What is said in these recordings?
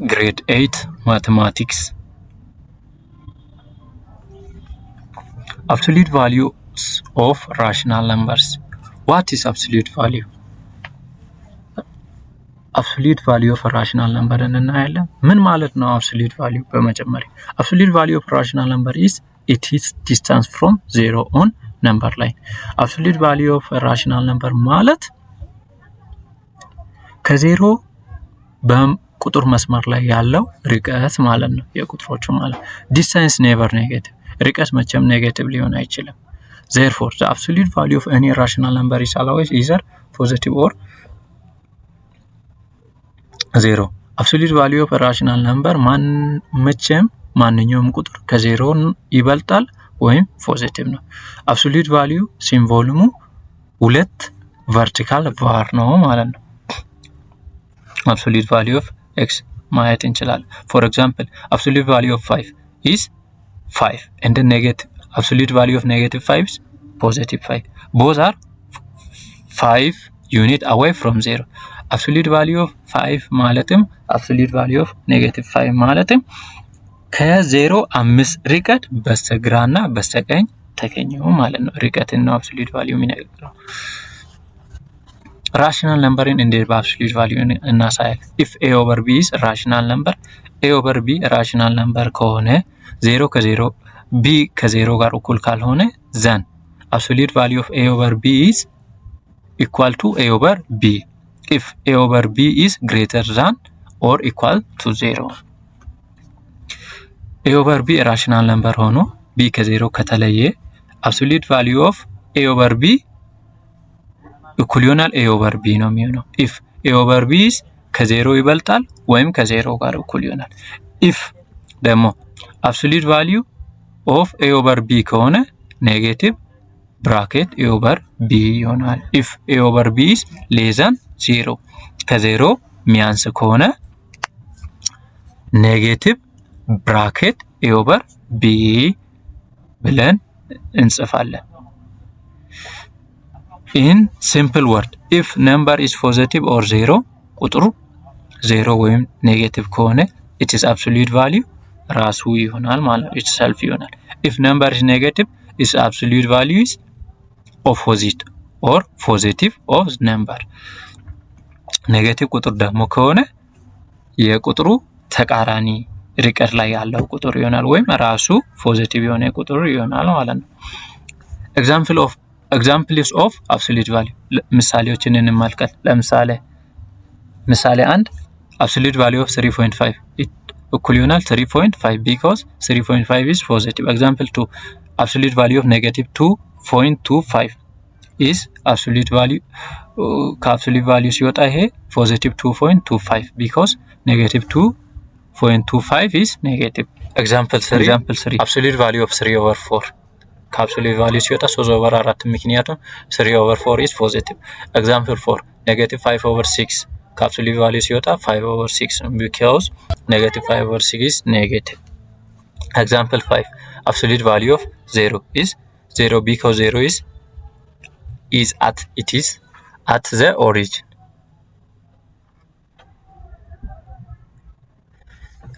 Grade 8 Mathematics. Absolute values of rational numbers. What is absolute value? Absolute value of a rational number እናያለን። ምን ማለት ነው absolute value? በመጀመሪያ absolute value of rational number is its distance from zero on number line. Absolute value of a rational number ማለት ከዜሮ በቁጥር መስመር ላይ ያለው ርቀት ማለት ነው። የቁጥሮቹ ማለት distance never negative. ርቀት መቼም ኔጌቲቭ ሊሆን አይችልም። Therefore, the absolute value of any rational number is always either positive or zero. Absolute value of a rational number መቼም ማንኛውም ቁጥር ከዜሮ ይበልጣል ወይም ፖዚቲቭ ነው። absolute value ሲምቦሉሙ ሁለት vertical bar ነው ማለት ነው። absolute value of x ማየት እንችላለን። For example, absolute value of 5 is 5 and the negative absolute value of negative 5 is positive 5. Both are 5 unit away from 0. Absolute value of 5 ማለትም absolute value of negative 5 ማለትም ከ0 5 ርቀት በስተግራና በስተቀኝ ተገኘው ማለት ነው። ርቀትና absolute value የሚነግረው rational number in the absolute value እናሳያለን። if a over b is rational number, a over b rational number ከሆነ 0 ከ0 b ከ0 ጋር እኩል ካልሆነ then absolute value of a over b is equal to a over b if a over b is greater than or equal to 0. a over b rational number ሆኖ b ከ0 ከተለየ absolute value of a over b እኩል ይሆናል a over b ነው የሚሆነው። if a over b is ከ0 ይበልጣል ወይም ከ0 ጋር እኩል ይሆናል። if ደግሞ absolute value of a over b ከሆነ ኔጌቲቭ ብራኬት a over b ይሆናል። if a over b is less than 0 ከ0 ሚያንስ ከሆነ ኔጌቲቭ ብራኬት a over b ብለን እንጽፋለን። in simple word, if number is positive or 0 ቁጥሩ 0 ወይም ኔጌቲቭ ከሆነ it is absolute value ራሱ ይሆናል ማለት ነው። itself ይሆናል። if number is negative, its absolute value is opposite or positive of number. ኔጌቲቭ ቁጥር ደግሞ ከሆነ የቁጥሩ ተቃራኒ ርቀት ላይ ያለው ቁጥር ይሆናል ወይም ራሱ ፖዚቲቭ የሆነ ቁጥር ይሆናል ማለት ነው። examples of absolute value ምሳሌዎችን እንመልከት። ለምሳሌ ምሳሌ 1 absolute value of 3.5 እኩል ይሆናል 3.5 because 3.5 is positive. example 2 absolute value of negative 2.25 is absolute value ከabsolute value ሲወጣ ይሄ positive 2.25 because negative 2.25 is negative. example 3 absolute value of 3/4 ከabsolute value ሲወጣ 3/4 ምክንያቱም 3/4 is positive. example 4 negative 5/6 ከabsolute value ሲወጣ 5/6 because negative 5/6 is negative. example 5 absolute value of 0 is 0 because 0 is at the origin.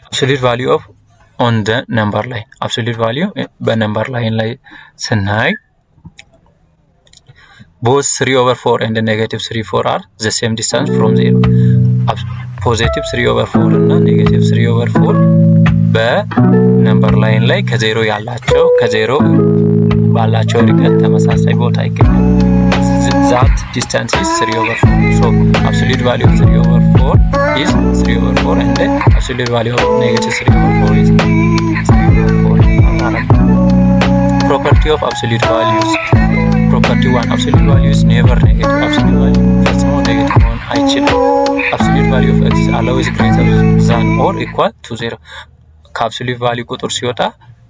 absolute value of on the number line. absolute value በነምበር ላይን ላይ ስናይ both 3/4 and negative 3/4 are the same distance from 0. positive 3/4 እና negative 3/4 በነምበር ላይን ላይ ከ0 ያላቸው ከ0 ባላቸው ርቀት ተመሳሳይ ቦታ ይገኛሉ። that distance is 3/4. so absolute value of 3/4 is 3/4 and the absolute value of negative 3/4 is 3/4. property of absolute values. property 1 absolute value is never negative. absolute value ፈጽሞ ኔጌቲቭ መሆን አይችልም። absolute value of x is always greater than or equal to 0. ከabsolute value ቁጥር ሲወጣ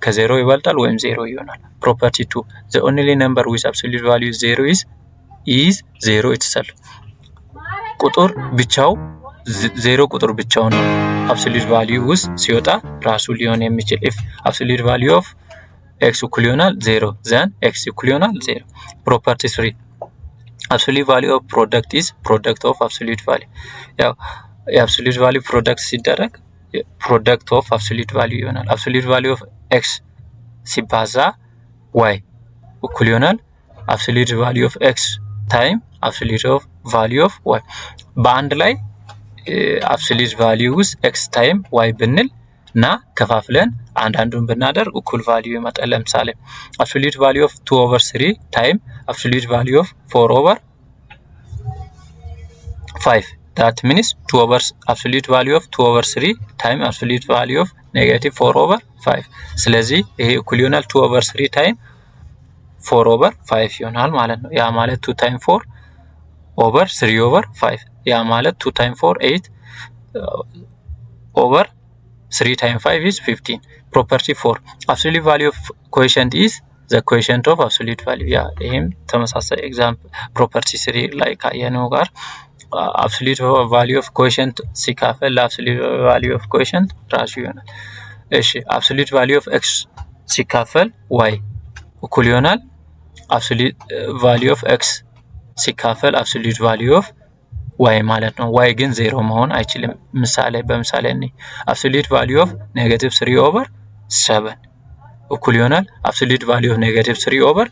ከ0 ይበልጣል ወይም 0 ይሆናል። property 2 the only number with absolute value 0 is 0 itself. ቁጥር ብቻው 0 ቁጥር ብቻው ነው absolute value ውስጥ ሲወጣ ራሱ ሊሆን የሚችል if absolute value of x እኩል ይሆናል 0 then x እኩል ይሆናል 0. property 3 absolute value of product is product of absolute value. ያው የabsolute value product ሲደረግ ፕሮዳክት ኦፍ አብሶሉት ቫልዩ ይሆናል። አብሶሉት ቫልዩ ኦፍ ኤክስ ሲባዛ ዋይ እኩል ይሆናል አብሶሉት ቫልዩ ኦፍ ኤክስ ታይም አብሶሉት ኦፍ ቫልዩ ኦፍ ዋይ። በአንድ ላይ አብሶሉት ቫልዩ ውስጥ ኤክስ ታይም ዋይ ብንል እና ከፋፍለን አንዳንዱን ብናደርግ እኩል ቫልዩ ይመጣል። ለምሳሌ አብሶሉት ቫልዩ ኦፍ 2/3 ታይም አብሶሉት ቫልዩ ኦፍ 4/5 that means absolute value of 2/3 time absolute value of -4/5 ስለዚህ ይሄ እኩል ይሆናል 2/3 time 4/5 ይሆናል ማለት ነው። ያ ማለት 2 times 4 over 3/5 ያ ማለት 2 times 4 8 over 3 times 5 is 15. Property 4 absolute value of quotient is the quotient of absolute value ያ ይሄም ተመሳሳይ ኤግዛምፕል ፕሮፐርቲ 3 ላይ ካየነው ጋር absolute value of quotient ሲካፈል absolute value of quotient ራሱ ይሆናል። እሺ absolute value of x ሲካፈል y እኩል ይሆናል absolute value of x ሲካፈል absolute value of y ማለት ነው። y ግን 0 መሆን አይችልም። በምሳሌ እኔ absolute value of -3/7 እኩል ይሆናል absolute value of -3/7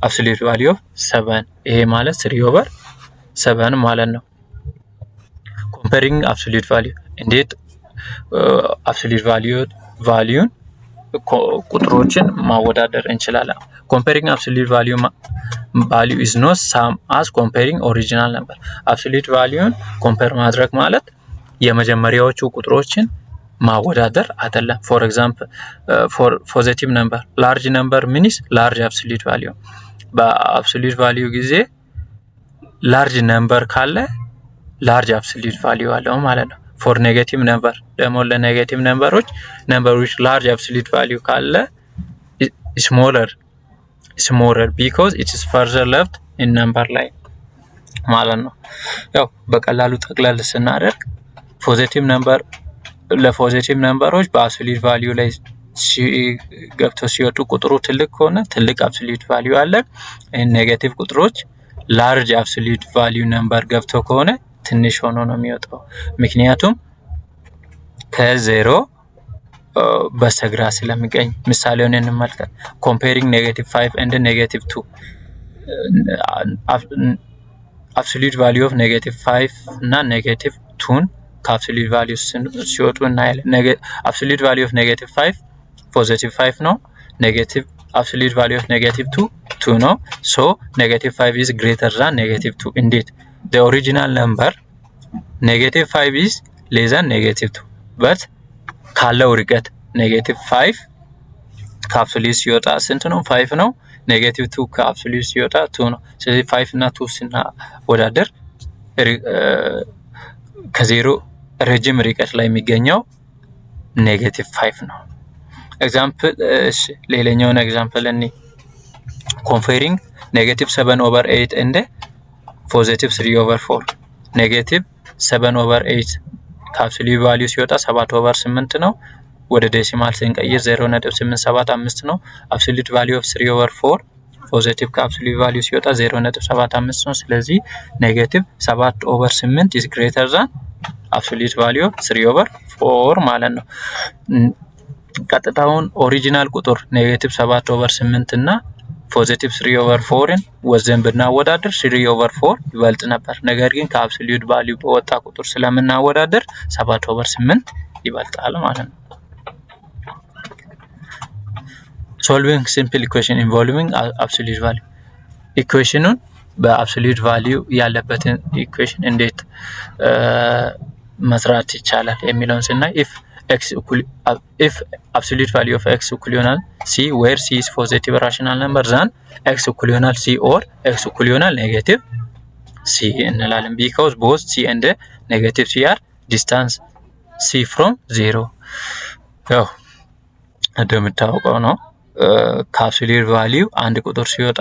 absolute value of 7 ይሄ ማለት 3/7 ማለት ነው። comparing absolute value እንዴት absolute value ቁጥሮችን ማወዳደር እንችላለን? comparing absolute value is not same as comparing original number absolute value compare ማድረግ ማለት የመጀመሪያዎቹ ቁጥሮችን ማወዳደር አይደለም። for example for positive number large number means large absolute value በabsolute value ጊዜ large number ካለ large absolute value አለው ማለት ነው። for negative number ደግሞ ለኔጌቲቭ ነምበሮች large absolute value ካለ smaller because it is further left in number line ማለት ነው። ያው በቀላሉ ጠቅላላ ስናደርግ ለፖዚቲቭ ነምበሮች በአብሶሉት ቫልዩ ላይ ገብተው ሲወጡ ቁጥሩ ትልቅ ከሆነ ትልቅ አብሶሉት ቫልዩ አለ። ኔጌቲቭ ቁጥሮች ላርጅ አብሶሉት ቫልዩ ነምበር ገብተው ከሆነ ትንሽ ሆኖ ነው የሚወጣው። ምክንያቱም ከዜሮ በስተግራ ስለሚገኝ። ምሳሌውን እንመልከት። comparing -5 and -2 absolute value of -5 እና -2 ከአብሶሉት ቫልዩ ሲወጡ እናያለን። absolute value of -5 +5 ነው። absolute value of -2 2 ነው። so -5 is greater than -2 እንዴት? the original number -5 is less than -2 but ካለው ርቀት -5 ከአብሶሉት ሲወጣ ስንት ነው? 5 ነው። -2 ከአብሶሉት ሲወጣ 2 ነው። ስለዚህ 5 እና 2 ስናወዳደር ከዜሮ ረጅም ርቀት ላይ የሚገኘው -5 ነው። ኤግዛምፕል ሌላኛውን ኤግዛምፕል እኔ comparing -7/8 and +3/4 -7/8 ከአብሶሉት ቫልዩ ሲወጣ 7/8 ነው። ወደ ዴሲማል ስንቀይር 0.875 ነው። አብሶሉት ቫልዩ ኦፍ 3/4 ፖዚቲቭ ከአብሶሉት ቫልዩ ሲወጣ 0.75 ነው። ስለዚህ -7/8 is greater than absolute value 3/4 ማለት ነው። ቀጥታውን ኦሪጂናል ቁጥር -7/8 እና +3/4ን ወዘን ብናወዳደር 3/4 ይበልጥ ነበር። ነገር ግን ከአብሶሉት ቫልዩ በወጣ ቁጥር ስለምናወዳደር 7/8 ይበልጣል ማለት ነው። solving simple equation involving absolute value ኢኩዌሽኑን በአብሶሉት ቫልዩ ያለበትን ኢኩዌሽን እንዴት መስራት ይቻላል የሚለውን ስናይ if absolute value of x equal to c where c is positive rational number then x equal to c or x equal to negative c እንላለን because both c and negative c are distance c from 0 ያው እንደምታውቀው ነው። ከአብሶሉት ቫልዩ አንድ ቁጥር ሲወጣ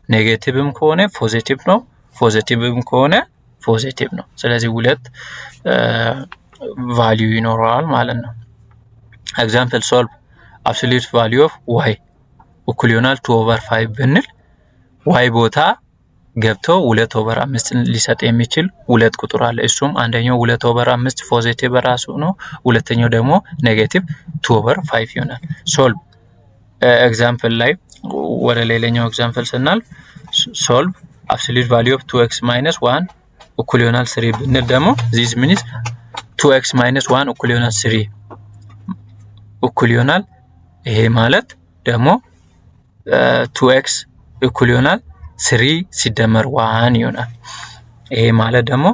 ኔጌቲቭም ከሆነ ፖዚቲቭ ነው፣ ፖዚቲቭም ከሆነ ፖዚቲቭ ነው። ስለዚህ ሁለት ቫልዩ ይኖረዋል ማለት ነው። ኤግዛምፕል ሶልቭ absolute value of y equal to 2/5 ብንል y ቦታ ገብቶ 2/5 ሊሰጥ የሚችል ሁለት ቁጥር አለ። እሱም አንደኛው 2/5 ፖዚቲቭ በራሱ ነው። ሁለተኛው ደግሞ ኔጌቲቭ 2/5 ይሆናል። ሶልቭ ኤግዛምፕል ላይ ወደ ሌላኛው ኤግዛምፕል ስናልፍ ሶልቭ አብሶሉት ቫልዩ ኦፍ 2x - 1 እኩል ይሆናል 3 ብንል ደግሞ ዚስ ሚንስ 2x - 1 እኩል ይሆናል 3 እኩል ይሆናል። ይሄ ማለት ደግሞ 2x እኩል ይሆናል 3 ሲደመር 1 ይሆናል። ይሄ ማለት ደግሞ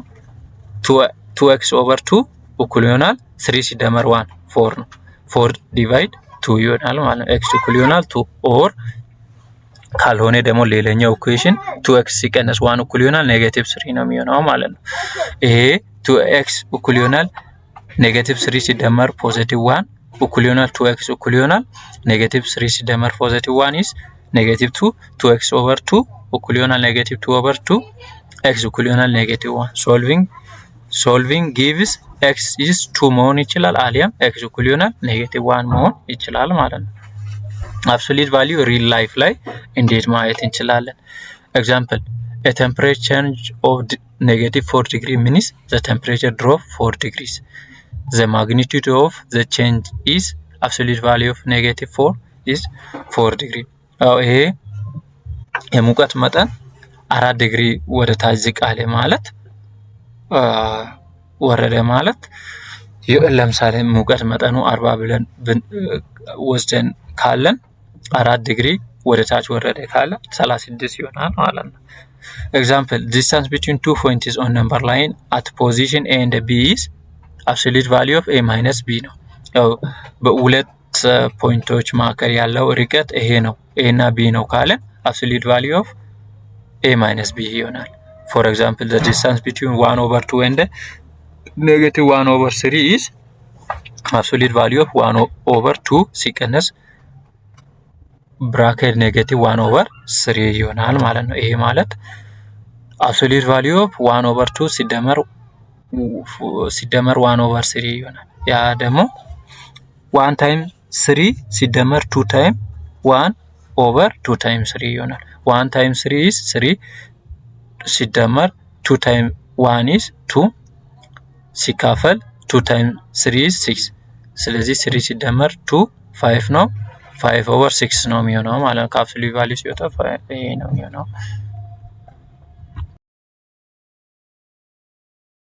2x/2 እኩል ይሆናል 3 ሲደመር 1 4 ነው። 4 ዲቫይድ 2 ይሆናል ማለት ነው። x እኩል ይሆናል 2 ኦር ካልሆነ ደግሞ ሌላኛው ኢኩዌሽን 2x ሲቀነስ 1 እኩል ይሆናል -3 ነው የሚሆነው ማለት ነው። ይሄ 2x እኩል ይሆናል -3 ሲደመር +1 እኩል ይሆናል 2x እኩል ይሆናል -3 ሲደመር +1 is -2 2x/2 እኩል ይሆናል -2/2 x እኩል ይሆናል -1 solving gives x is 2 መሆን ይችላል አሊያም x እኩል ይሆናል -1 መሆን ይችላል ማለት ነው። absolute value real life ላይ እንዴት ማየት እንችላለን? example a temperature change of -4 degree means the temperature drop 4 degrees. The magnitude of the change is absolute value of -4 is 4 degree. ይሄ የሙቀት መጠን 4 ዲግሪ ወደ ታች ዝቅ አለ ማለት ወረደ ማለት ለምሳሌ ሙቀት መጠኑ 40 ብለን ወስደን ካለን 4 ዲግሪ ወደ ታች ወረደ ካለ 36 ይሆናል ማለት ነው። example distance between two points on number line at position A and B is absolute value of A minus B ነው። ያው በሁለት ፖይንቶች መካከል ያለው ርቀት ይሄ ነው A እና B ነው ካለ absolute value of A minus B ይሆናል። for example the distance between 1/2 and -1/3 is absolute value of 1/2 ሲቀነስ ብራኬት -1/3 ይሆናል ማለት ነው። ይሄ ማለት absolute value of 1/2 ሲደመር 1/3 ይሆናል። ያ ደግሞ 1 ታይም 3 ሲደመር 2 ታይም 1/2 ታይም 3 ይሆናል። 1 ታይም 3 is 3 ሲደመር 2 ታይም 1 is 2 ሲካፈል 2 ታይም 3 is 6 ስለዚህ 3 ሲደመር 2 5 ነው 5/6 ነው የሚሆነው ማለት ነው። ከአብሶሉት ቫልዩ ሲወጣ ይሄ ነው የሚሆነው።